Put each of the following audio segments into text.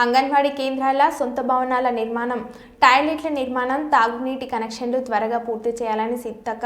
అంగన్వాడీ కేంద్రాల సొంత భవనాల నిర్మాణం, టాయిలెట్ల నిర్మాణం, తాగునీటి కనెక్షన్లు త్వరగా పూర్తి చేయాలని సీతక్క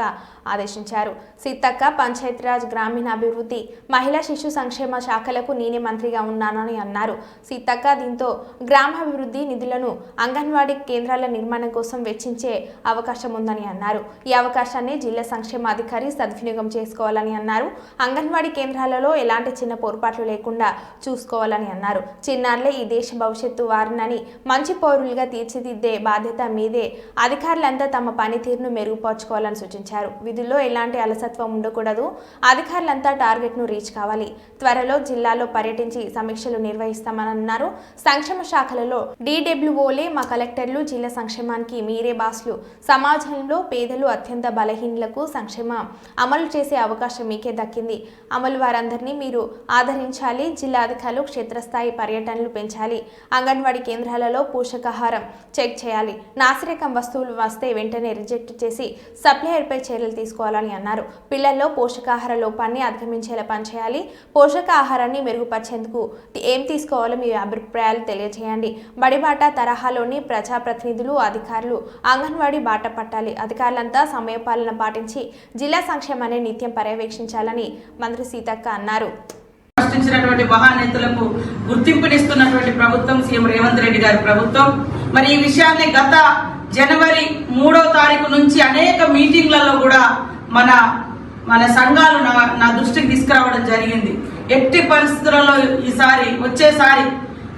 ఆదేశించారు. సీతక్క పంచాయతీరాజ్, గ్రామీణాభివృద్ధి, మహిళా శిశు సంక్షేమ శాఖలకు నేనే మంత్రిగా ఉన్నానని అన్నారు. సీతక్క దీంతో గ్రామాభివృద్ధి నిధులను అంగన్వాడీ కేంద్రాల నిర్మాణం కోసం వెచ్చించే అవకాశం ఉందని అన్నారు. ఈ అవకాశాన్ని జిల్లా సంక్షేమాధికారి సద్వినియోగం చేసుకోవాలని అన్నారు. అంగన్వాడీ కేంద్రాలలో ఎలాంటి చిన్న పొరపాట్లు లేకుండా చూసుకోవాలని అన్నారు. చిన్నారులే ఈ దేశ భవిష్యత్తు వారినని మంచి పౌరులుగా తీర్చిదిద్దే బాధ్యత మీదే. అధికారులంతా తమ పనితీరును మెరుగుపరచుకోవాలని సూచించారు. విధుల్లో ఎలాంటి అలసత్వం ఉండకూడదు. అధికారులంతా టార్గెట్ను రీచ్ కావాలి. త్వరలో జిల్లాలో పర్యటించి సమీక్షలు నిర్వహిస్తామని అన్నారు. సంక్షేమ శాఖలలో DWOలే మా కలెక్టర్లు. జిల్లా సంక్షేమానికి మీరే బాస్లు. సమాజంలో పేదలు, అత్యంత బలహీనులకు సంక్షేమం అమలు చేసే అవకాశం మీకే దక్కింది. అమలు వారందరినీ మీరు ఆదరించాలి. జిల్లా అధికారులు క్షేత్రస్థాయి పర్యటనలు పెంచాలి. అంగన్వాడీ కేంద్రాలలో పోషకాహారం చెక్ చేయాలి. నాసిరకం వస్తువులు వస్తే వెంటనే రిజెక్ట్ చేసి సప్లయర్పై చర్యలు తీసుకోవాలని అన్నారు. పిల్లల్లో పోషకాహార లోపాన్ని అధిగమించేలా పనిచేయాలి. పోషకాహారాన్ని మెరుగుపరిచేందుకు ఏం తీసుకోవాలో మీ అభిప్రాయాలు తెలియజేయండి. బడిబాట తరహాలోని ప్రజాప్రతినిధులు, అధికారులు అంగన్వాడీ బాట పట్టాలి. అధికారులంతా సమయపాలన పాటించి జిల్లా సంక్షేమాన్ని నిత్యం పర్యవేక్షించాలని మంత్రి సీతక్క అన్నారు. సృష్టించినటువంటి మహానేతలకు గుర్తింపునిస్తున్నటువంటి ప్రభుత్వం సీఎం రేవంత్ రెడ్డి గారి ప్రభుత్వం. మరి ఈ విషయాన్ని గత జనవరి 3వ తారీఖు నుంచి అనేక మీటింగ్లలో కూడా మన సంఘాలు నా దృష్టికి తీసుకురావడం జరిగింది. ఎట్టి పరిస్థితులలో వచ్చేసారి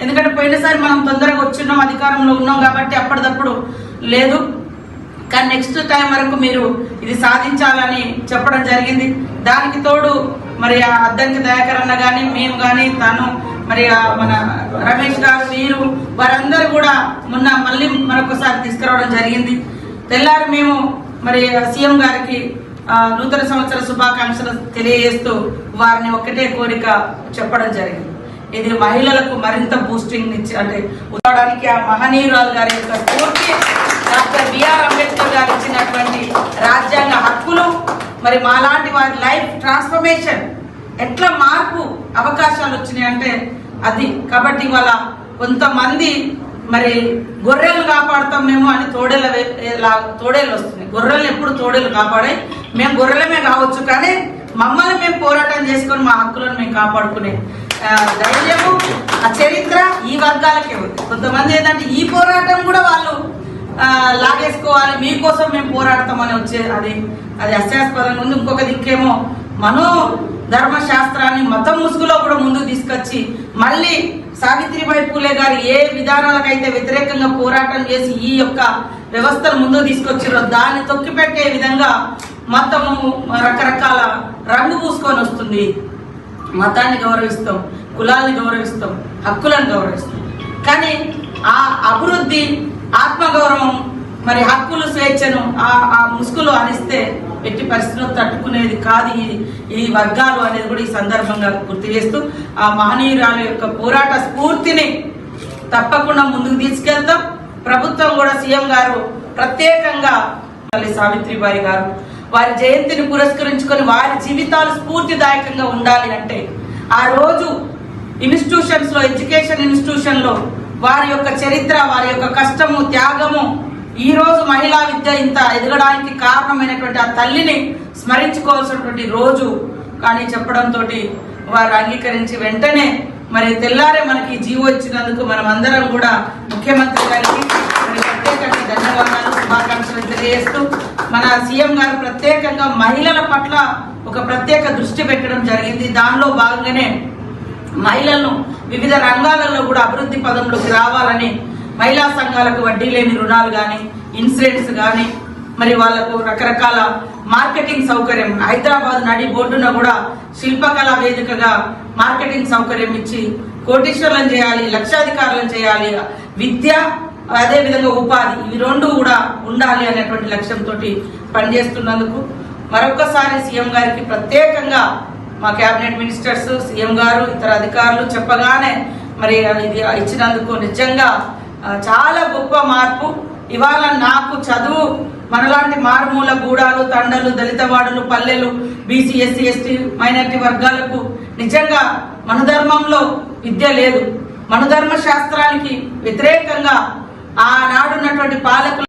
ఎందుకంటే పోయినసారి మనం తొందరగా వచ్చిన్నాం, అధికారంలో ఉన్నాం కాబట్టి అప్పటిదప్పుడు లేదు. కానీ నెక్స్ట్ టైం వరకు మీరు ఇది సాధించాలని చెప్పడం జరిగింది. దానికి తోడు మరి అద్దంకి దయాకర్ అన్న కానీ, మేము కానీ, తను మరి మన రమేష్ గారు, వీరు వారందరూ కూడా మళ్ళీ మరొకసారి తీసుకురావడం జరిగింది. తెల్లారి మేము మరి సీఎం గారికి నూతన సంవత్సర శుభాకాంక్షలు తెలియజేస్తూ వారిని ఒకటే కోరిక చెప్పడం జరిగింది. ఇది మహిళలకు మరింత బూస్టింగ్ ఇచ్చి అంటే ఉదాహరణకి ఆ మహనీయురాలు గారి యొక్క స్ఫూర్తి, డాక్టర్ బిఆర్ అంబేద్కర్ గారు ఇచ్చినటువంటి రాజ్యాంగ హక్కులు, మరి మాలాంటి వారి లైఫ్ ట్రాన్స్ఫర్మేషన్ ఎట్లా మార్పు అవకాశాలు వచ్చినాయి అంటే అది. కాబట్టి ఇవాళ కొంతమంది మరి గొర్రెలు కాపాడుతాం మేము అని తోడేలు వస్తున్నాయి. గొర్రెలు ఎప్పుడు తోడేలు కాపాడాయి. మేము గొర్రెలమే కావచ్చు, కానీ మమ్మల్ని మేము పోరాటం చేసుకొని మా హక్కులను మేము కాపాడుకునే ధైర్యము, ఆ చరిత్ర ఈ వర్గాలకే ఉంది. కొంతమంది ఏంటంటే ఈ పోరాటం కూడా వాళ్ళు లాగేసుకోవాలి, మీకోసం మేము పోరాడతామని అది హాస్యాస్పదంగా ఉంది. ఇంకొక దిక్కేమో మనో ధర్మశాస్త్రాన్ని మతం ముసుగులో కూడా ముందుకు తీసుకొచ్చి మళ్ళీ సావిత్రిబాయి పూలే గారు ఏ విధానాలకైతే వ్యతిరేకంగా పోరాటం చేసి ఈ యొక్క వ్యవస్థను ముందుకు తీసుకొచ్చారో దాన్ని తొక్కిపెట్టే విధంగా మతము రకరకాల రంగు పూసుకొని వస్తుంది. మతాన్ని గౌరవిస్తాం, కులాన్ని గౌరవిస్తాం, హక్కులను గౌరవిస్తాం, కానీ ఆ అభివృద్ధి, ఆత్మగౌరవం, మరి హక్కులు, స్వేచ్ఛను ఆ ముసుగులో అనిస్తే ఎట్టి పరిస్థితుల్లో తట్టుకునేది కాదు ఈ వర్గాలు అనేది కూడా ఈ సందర్భంగా గుర్తు చేస్తూ ఆ మహనీయురాల యొక్క పోరాట స్ఫూర్తిని తప్పకుండా ముందుకు తీసుకెళ్తాం. ప్రభుత్వం కూడా సీఎం గారు ప్రత్యేకంగా సావిత్రిబాయి గారు వారి జయంతిని పురస్కరించుకొని వారి జీవితాలు స్ఫూర్తిదాయకంగా ఉండాలి అంటే ఆ రోజు ఇన్స్టిట్యూషన్స్ లో, ఎడ్యుకేషన్ ఇన్స్టిట్యూషన్ లో వారి యొక్క చరిత్ర, వారి యొక్క కష్టము, త్యాగము, ఈ రోజు మహిళా విద్య ఇంత ఎదగడానికి కారణమైనటువంటి ఆ తల్లిని స్మరించుకోవాల్సినటువంటి రోజు కానీ చెప్పడంతో వారు అంగీకరించి వెంటనే మరి తెల్లారే మనకి జీవో ఇచ్చినందుకు మనం అందరం కూడా ముఖ్యమంత్రి గారికి ప్రత్యేకంగా ధన్యవాదాలు, శుభాకాంక్షలు తెలియజేస్తూ మన సీఎం గారు ప్రత్యేకంగా మహిళల పట్ల ఒక ప్రత్యేక దృష్టి పెట్టడం జరిగింది. దానిలో భాగంగానే మహిళలను వివిధ రంగాలలో కూడా అభివృద్ధి పదంలోకి రావాలని మహిళా సంఘాలకు వడ్డీ లేని రుణాలు కానీ, ఇన్సూరెన్స్ కానీ, మరి వాళ్లకు రకరకాల మార్కెటింగ్ సౌకర్యం, హైదరాబాద్ నడి బోర్డున కూడా శిల్పకళా వేదికగా మార్కెటింగ్ సౌకర్యం ఇచ్చి కోటీశ్వరులను చేయాలి, లక్షాధికారులను చేయాలి, విద్య అదేవిధంగా ఉపాధి, ఇవి రెండు కూడా ఉండాలి అనేటువంటి లక్ష్యంతో పనిచేస్తున్నందుకు మరొకసారి సీఎం గారికి ప్రత్యేకంగా మా కేబినెట్ మినిస్టర్స్, సీఎం గారు, ఇతర అధికారులు చెప్పగానే మరి ఇది ఇచ్చినందుకు నిజంగా చాలా గొప్ప మార్పు. ఇవాళ నాకు చదువు మనలాంటి మారుమూల గూడాలు, తండలు, దళిత వాడలు, పల్లెలు, బీసీ, ఎస్సీ, ఎస్టీ, మైనారిటీ వర్గాలకు నిజంగా మన ధర్మంలో విద్య లేదు. మనుధర్మ శాస్త్రానికి వ్యతిరేకంగా ఆనాడున్నటువంటి పాలకులు